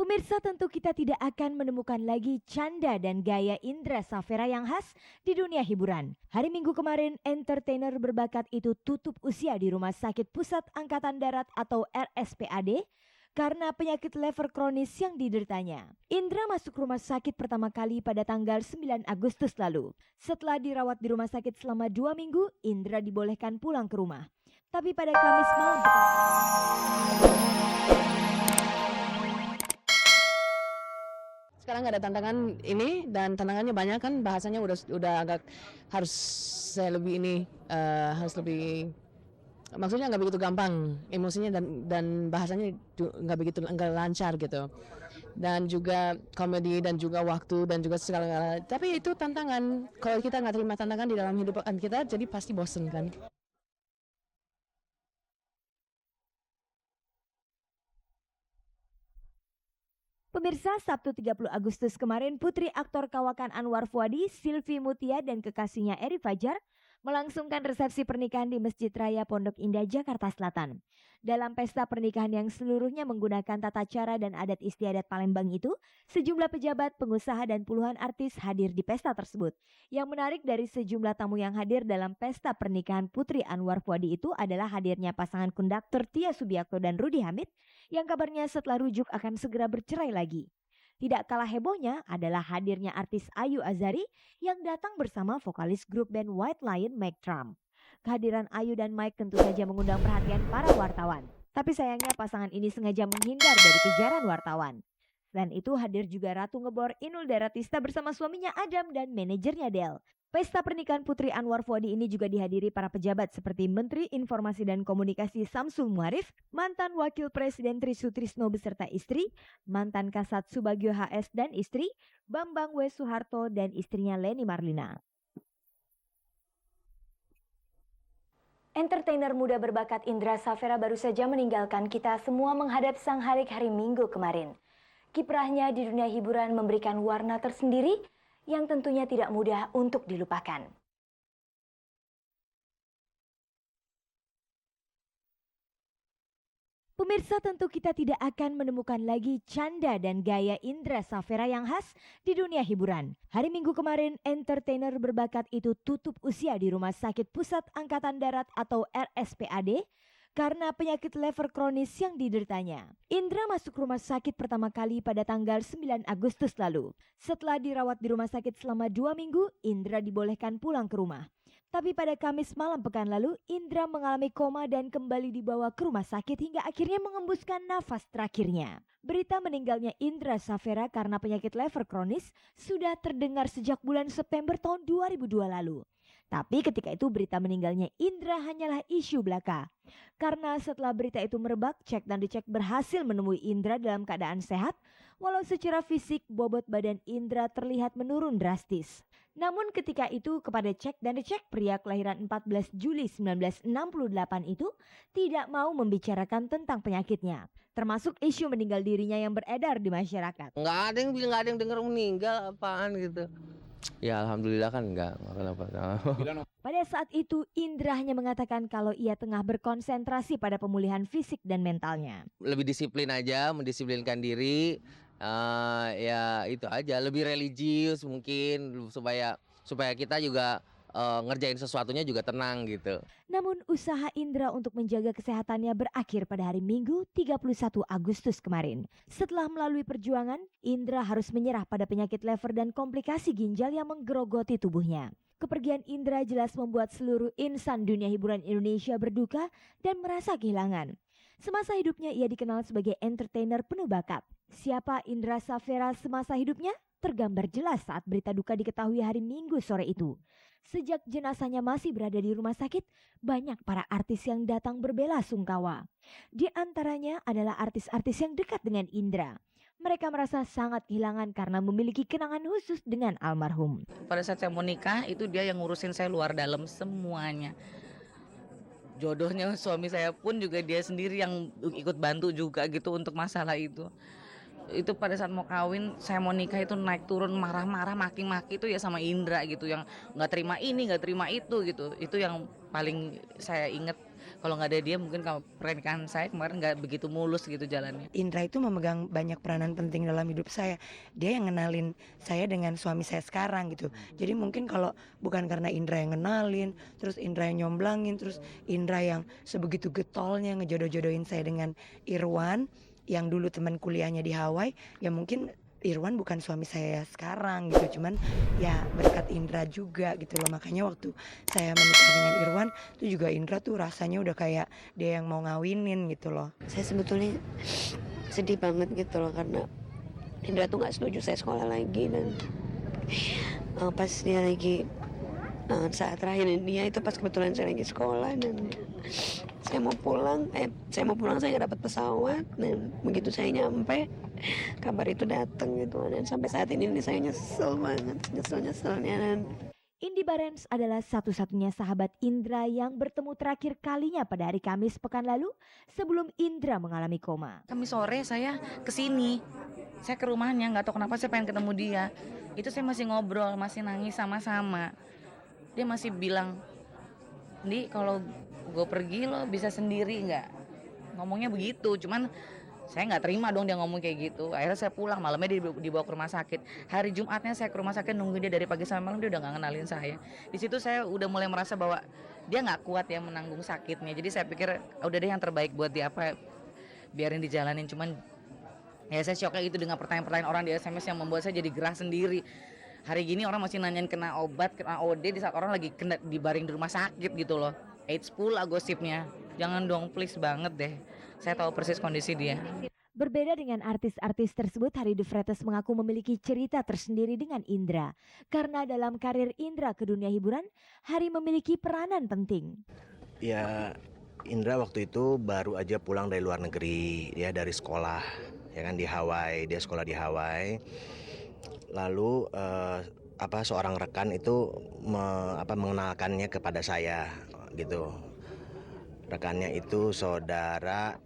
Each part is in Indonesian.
Pemirsa, tentu kita tidak akan menemukan lagi canda dan gaya Indra Safera yang khas di dunia hiburan. Hari Minggu kemarin, entertainer berbakat itu tutup usia di Rumah Sakit Pusat Angkatan Darat atau RSPAD karena penyakit lever kronis yang dideritanya. Indra masuk rumah sakit pertama kali pada tanggal 9 Agustus lalu. Setelah dirawat di rumah sakit selama 2 minggu, Indra dibolehkan pulang ke rumah. Tapi pada Kamis malam Sekarang nggak ada tantangan ini, dan tantangannya banyak kan, bahasanya udah agak harus saya lebih ini harus lebih, maksudnya nggak begitu gampang emosinya, dan bahasanya nggak lancar gitu, dan juga komedi dan juga waktu dan juga segala, tapi itu tantangan. Kalau kita nggak terima tantangan di dalam hidup kita, jadi pasti bosen kan. Pemirsa, Sabtu 30 Agustus kemarin, putri aktor kawakan Anwar Fuadi, Sylvie Mutia dan kekasihnya Eri Fajar melangsungkan resepsi pernikahan di Masjid Raya Pondok Indah, Jakarta Selatan. Dalam pesta pernikahan yang seluruhnya menggunakan tata cara dan adat istiadat Palembang itu, sejumlah pejabat, pengusaha dan puluhan artis hadir di pesta tersebut. Yang menarik dari sejumlah tamu yang hadir dalam pesta pernikahan putri Anwar Fuadi itu adalah hadirnya pasangan konduktor Tia Subiakto dan Rudy Hamid yang kabarnya setelah rujuk akan segera bercerai lagi. Tidak kalah hebohnya adalah hadirnya artis Ayu Azari yang datang bersama vokalis grup band White Lion Mike Trump. Kehadiran Ayu dan Mike tentu saja mengundang perhatian para wartawan. Tapi sayangnya pasangan ini sengaja menghindar dari kejaran wartawan. Selain itu hadir juga Ratu Ngebor Inul Daratista bersama suaminya Adam dan manajernya Del. Pesta pernikahan putri Anwar Fuadi ini juga dihadiri para pejabat seperti Menteri Informasi dan Komunikasi Samsul Muarif, mantan Wakil Presiden Tri Sutrisno beserta istri, mantan Kasat Subagio HS dan istri, Bambang W. Soeharto dan istrinya Leni Marlina. Entertainer muda berbakat Indra Safera baru saja meninggalkan kita semua menghadap sang hari Minggu kemarin. Kiprahnya di dunia hiburan memberikan warna tersendiri yang tentunya tidak mudah untuk dilupakan. Pemirsa, tentu kita tidak akan menemukan lagi canda dan gaya Indra Safera yang khas di dunia hiburan. Hari Minggu kemarin, entertainer berbakat itu tutup usia di Rumah Sakit Pusat Angkatan Darat atau RSPAD karena penyakit lever kronis yang dideritanya. Indra masuk rumah sakit pertama kali pada tanggal 9 Agustus lalu. Setelah dirawat di rumah sakit selama 2 minggu, Indra dibolehkan pulang ke rumah. Tapi pada Kamis malam pekan lalu, Indra mengalami koma dan kembali dibawa ke rumah sakit hingga akhirnya mengembuskan nafas terakhirnya. Berita meninggalnya Indra Safera karena penyakit lever kronis sudah terdengar sejak bulan September tahun 2002 lalu. Tapi ketika itu berita meninggalnya Indra hanyalah isu belaka. Karena setelah berita itu merebak, cek dan dicek berhasil menemui Indra dalam keadaan sehat, walau secara fisik bobot badan Indra terlihat menurun drastis. Namun ketika itu kepada cek dan dicek, pria kelahiran 14 Juli 1968 itu tidak mau membicarakan tentang penyakitnya, termasuk isu meninggal dirinya yang beredar di masyarakat. Nggak ada yang bilang, nggak ada yang dengar meninggal apaan gitu. Ya alhamdulillah kan nggak kenapa. Pada saat itu Indra hanya mengatakan kalau ia tengah berkonsentrasi pada pemulihan fisik dan mentalnya. Lebih disiplin aja, mendisiplinkan diri. Ya itu aja, lebih religius mungkin supaya kita juga ngerjain sesuatunya juga tenang gitu. Namun usaha Indra untuk menjaga kesehatannya berakhir pada hari Minggu 31 Agustus kemarin. Setelah melalui perjuangan, Indra harus menyerah pada penyakit lever dan komplikasi ginjal yang menggerogoti tubuhnya. Kepergian Indra jelas membuat seluruh insan dunia hiburan Indonesia berduka dan merasa kehilangan. Semasa hidupnya ia dikenal sebagai entertainer penuh bakat. Siapa Indra Safera semasa hidupnya? Tergambar jelas saat berita duka diketahui hari Minggu sore itu. Sejak jenazahnya masih berada di rumah sakit, banyak para artis yang datang berbela sungkawa. Di antaranya adalah artis-artis yang dekat dengan Indra. Mereka merasa sangat kehilangan karena memiliki kenangan khusus dengan almarhum. Pada saat saya mau nikah, itu dia yang ngurusin saya luar dalam semuanya. Jodohnya suami saya pun juga dia sendiri yang ikut bantu juga gitu untuk masalah itu. Itu pada saat mau kawin, saya mau nikah itu naik turun marah-marah maki-maki itu ya sama Indra gitu, yang nggak terima ini nggak terima itu gitu. Itu yang paling saya ingat Kalau nggak ada dia mungkin pernikahan saya kemarin nggak begitu mulus gitu jalannya. Indra itu memegang banyak peranan penting dalam hidup saya. Dia yang ngenalin saya dengan suami saya sekarang gitu. Jadi mungkin kalau bukan karena Indra yang ngenalin, terus Indra yang nyomblangin, terus Indra yang sebegitu getolnya ngejodoh-jodohin saya dengan Irwan yang dulu teman kuliahnya di Hawaii, ya mungkin Irwan bukan suami saya sekarang gitu, cuman ya berkat Indra juga gitu loh. Makanya waktu saya menikah dengan Irwan itu juga Indra tuh rasanya udah kayak dia yang mau ngawinin gitu loh. Saya sebetulnya sedih banget gitu loh, karena Indra tuh nggak setuju saya sekolah lagi, dan pas dia lagi saat terakhir dia itu pas kebetulan saya lagi sekolah, dan saya mau pulang saya nggak dapat pesawat, dan begitu saya nyampe kabar itu datang gitu, dan sampai saat ini saya nyesel banget, nyeselnya. Dan Indy Barens adalah satu-satunya sahabat Indra yang bertemu terakhir kalinya pada hari Kamis pekan lalu sebelum Indra mengalami koma. Kamis sore saya kesini, saya ke rumahnya, nggak tahu kenapa saya pengen ketemu dia. Itu saya masih ngobrol, masih nangis sama-sama. Dia masih bilang, Di kalau gue pergi lo bisa sendiri nggak? Ngomongnya begitu, cuman saya nggak terima dong dia ngomong kayak gitu. Akhirnya saya pulang, malamnya dibawa ke rumah sakit. Hari Jumatnya saya ke rumah sakit nungguin dia dari pagi sampai malam, dia udah nggak ngenalin saya. Di situ saya udah mulai merasa bahwa dia nggak kuat ya menanggung sakitnya. Jadi saya pikir udah deh yang terbaik buat dia apa, biarin dijalanin. Cuman ya saya shocknya itu dengan pertanyaan-pertanyaan orang di SMS yang membuat saya jadi gerah sendiri. Hari gini orang masih nanyain kena obat, kena OD di saat orang lagi kena dibaring di rumah sakit gitu loh. AIDS pula gosipnya. Jangan dong, please banget deh. Saya tahu persis kondisi dia. Berbeda dengan artis-artis tersebut, Harry De Vretes mengaku memiliki cerita tersendiri dengan Indra. Karena dalam karir Indra ke dunia hiburan, Harry memiliki peranan penting. Ya, Indra waktu itu baru aja pulang dari luar negeri, ya dari sekolah, ya kan di Hawaii, dia sekolah di Hawaii. Lalu seorang rekan itu mengenalkannya kepada saya gitu. Rekannya itu saudara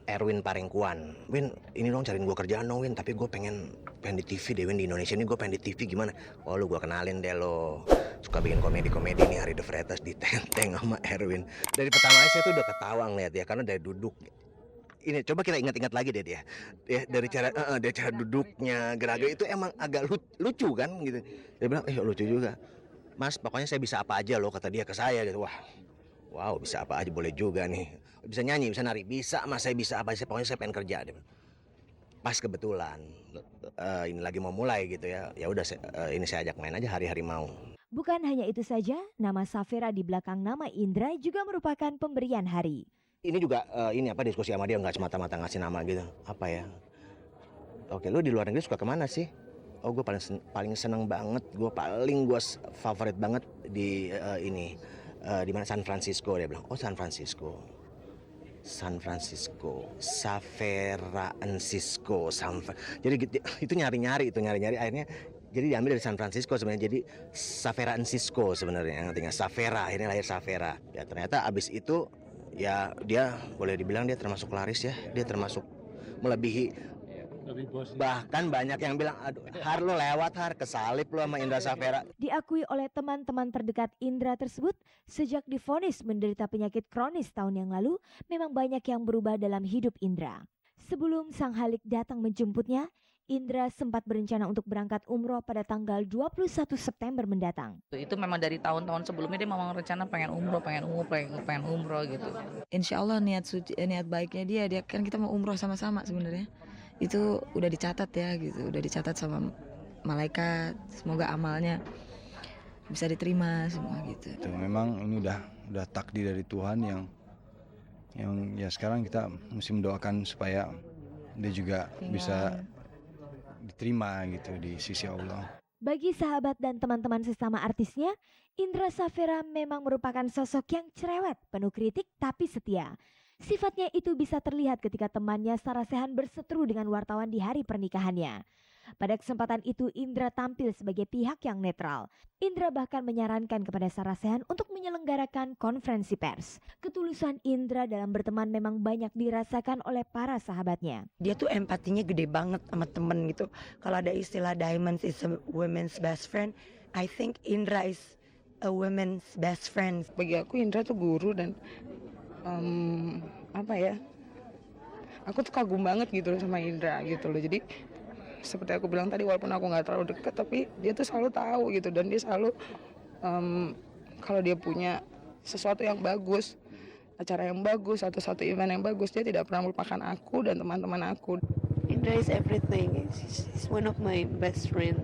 Erwin Parengkuan. Win, ini dong cariin gue kerjaan dong Win, tapi gue pengen di TV deh Win, di Indonesia ini gue pengen di TV gimana? Oh lu gue kenalin deh lo, suka bikin komedi-komedi nih, Harry De Vretes ditenteng sama Erwin. Dari pertama saya tuh udah ketawa ngeliat ya, karena dari duduk. Ini coba kita ingat-ingat lagi deh dia. Ya, dari cara duduknya, geraga itu emang agak lucu kan gitu. Dia bilang, lucu juga. Mas, pokoknya saya bisa apa aja loh, kata dia ke saya gitu. Wow, bisa apa aja boleh juga nih. Bisa nyanyi, bisa nari, bisa mas, saya bisa apa aja, pokoknya saya pengen kerja. Pas kebetulan ini lagi mau mulai gitu ya. Ya udah ini saya ajak main aja hari-hari mau. Bukan hanya itu saja, nama Safera di belakang nama Indra juga merupakan pemberian Harry. Ini juga diskusi sama dia, nggak semata-mata ngasih nama gitu. Apa ya? Oke, lu di luar negeri suka kemana sih? Oh, gue paling seneng banget, gue favorit banget di di mana, San Francisco. Dia bilang, oh San Francisco, Safera Francisco. Jadi itu nyari-nyari akhirnya jadi diambil dari San Francisco sebenarnya, jadi Safera Francisco sebenarnya, ngerti nggak? Safera, akhirnya lahir Safera. Ya ternyata abis itu ya dia boleh dibilang dia termasuk laris ya, dia termasuk melebihi. Bahkan banyak yang bilang, aduh Har lo lewat Har, kesalip lo sama Indra Safera. Diakui oleh teman-teman terdekat Indra tersebut, sejak divonis menderita penyakit kronis tahun yang lalu, memang banyak yang berubah dalam hidup Indra. Sebelum sang Halik datang menjemputnya, Indra sempat berencana untuk berangkat umroh pada tanggal 21 September mendatang. Itu memang dari tahun-tahun sebelumnya dia memang rencana pengen umroh gitu. Insya Allah niat baiknya dia kan kita mau umroh sama-sama sebenarnya. Itu udah dicatat ya gitu, udah dicatat sama malaikat. Semoga amalnya bisa diterima semua gitu. Itu memang ini udah takdir dari Tuhan yang ya sekarang kita mesti mendoakan supaya dia juga bisa diterima gitu di sisi Allah. Bagi sahabat dan teman-teman sesama artisnya, Indra Safera memang merupakan sosok yang cerewet, penuh kritik tapi setia. Sifatnya itu bisa terlihat ketika temannya Sarasehan berseteru dengan wartawan di hari pernikahannya. Pada kesempatan itu Indra tampil sebagai pihak yang netral. Indra bahkan menyarankan kepada Sarasehan untuk menyelenggarakan konferensi pers. Ketulusan Indra dalam berteman memang banyak dirasakan oleh para sahabatnya. Dia tuh empatinya gede banget sama temen gitu. Kalau ada istilah diamonds is a woman's best friend, I think Indra is a woman's best friend. Bagi aku Indra tuh guru, dan apa ya, aku tuh kagum banget gitu loh sama Indra gitu loh. Jadi seperti aku bilang tadi, walaupun aku nggak terlalu deket, tapi dia tuh selalu tahu gitu, dan dia selalu kalau dia punya sesuatu yang bagus, acara yang bagus atau satu event yang bagus, dia tidak pernah melupakan aku dan teman-teman aku. Indra is everything. He's one of my best friend.